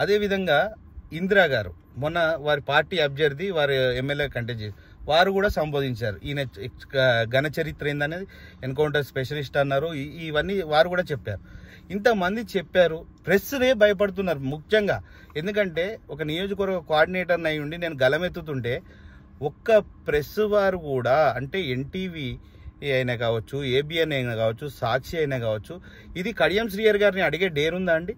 అదేవిధంగా ఇందిరా గారు మొన్న వారి పార్టీ అభ్యర్థి వారి ఎమ్మెల్యే కంటెస్ట్ చేసి వారు కూడా సంబోధించారు. ఈయన ఘన చరిత్ర ఏందనేది ఎన్కౌంటర్ స్పెషలిస్ట్ అన్నారు. ఇవన్నీ వారు కూడా చెప్పారు. ఇంతమంది చెప్పారు. ప్రెస్నే భయపడుతున్నారు ముఖ్యంగా. ఎందుకంటే ఒక నియోజకవర్గ కోఆర్డినేటర్ అయి ఉండి నేను గలమెత్తుతుంటే ఒక్క ప్రెస్ వారు కూడా, అంటే ఎన్టీవీ అయినా కావచ్చు, ఏబిఎన్ అయినా కావచ్చు, సాక్షి అయినా కావచ్చు, ఇది కడియం శ్రీహరి గారిని అడిగే డేరుందా అండి?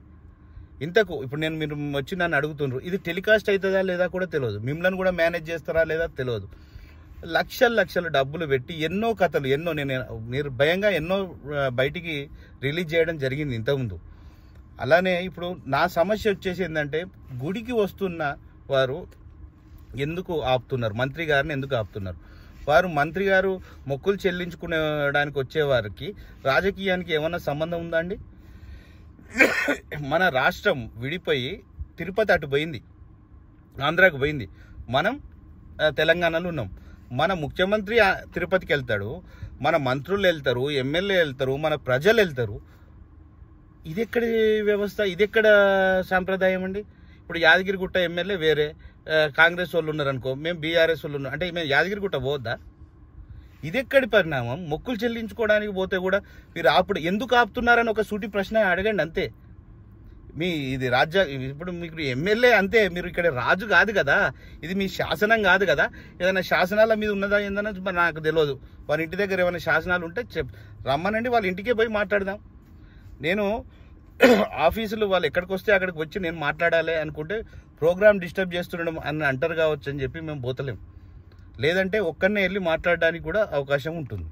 ఇంతకు ఇప్పుడు మీరు వచ్చి నన్ను అడుగుతున్నారు, ఇది టెలికాస్ట్ అవుతుందా లేదా కూడా తెలియదు. మిమ్మల్ని కూడా మేనేజ్ చేస్తారా లేదా తెలియదు. లక్షల డబ్బులు పెట్టి ఎన్నో కథలు, నేను నిర్భయంగా ఎన్నో బయటికి రిలీజ్ చేయడం జరిగింది ఇంతకుముందు. అలానే ఇప్పుడు నా సమస్య వచ్చేసి ఏంటంటే, గుడికి వస్తున్న వారు ఎందుకు ఆపుతున్నారు? మంత్రి గారిని ఎందుకు ఆపుతున్నారు? వారు మంత్రి గారు మొక్కులు చెల్లించుకునేడానికి వచ్చేవారికి రాజకీయానికి ఏమన్నా సంబంధం ఉందా అండి? మన రాష్ట్రం విడిపోయి తిరుపతి అటు పోయింది, ఆంధ్రాకు పోయింది, మనం తెలంగాణలో ఉన్నాం. మన ముఖ్యమంత్రి తిరుపతికి వెళ్తాడు, మన మంత్రులు వెళ్తారు, ఎమ్మెల్యే వెళ్తారు, మన ప్రజలు వెళ్తారు. ఇది ఎక్కడి వ్యవస్థ? ఇది ఎక్కడ సాంప్రదాయం అండి? ఇప్పుడు యాదగిరిగుట్ట ఎమ్మెల్యే వేరే, కాంగ్రెస్ వాళ్ళు ఉన్నారనుకో, మేము బీఆర్ఎస్ వాళ్ళు ఉన్నాం అంటే మేము యాదగిరిగుట్ట పోద్దా? ఇది ఎక్కడి పరిణామం? మొక్కులు చెల్లించుకోవడానికి పోతే కూడా మీరు ఎందుకు ఆపుతున్నారని ఒక సూటి ప్రశ్న అడగండి అంతే. ఇది ఇప్పుడు మీకు ఎమ్మెల్యే అంతే, మీరు ఇక్కడ రాజు కాదు కదా, ఇది మీ శాసనం కాదు కదా. ఏదైనా శాసనాల మీద ఉన్నదా ఏందన్నా నాకు తెలియదు. వాళ్ళ ఇంటి దగ్గర ఏమైనా శాసనాలు ఉంటే రమ్మనండి, వాళ్ళ ఇంటికే పోయి మాట్లాడదాం. నేను ఆఫీసులు వాళ్ళు ఎక్కడికి వస్తే అక్కడికి వచ్చి నేను మాట్లాడాలి అనుకుంటే ప్రోగ్రామ్ డిస్టర్బ్ చేస్తుండడం అని అంటారు కావచ్చు అని చెప్పి మేము పోతలేం. లేదంటే ఒక్కరినే వెళ్ళి మాట్లాడడానికి కూడా అవకాశం ఉంటుంది.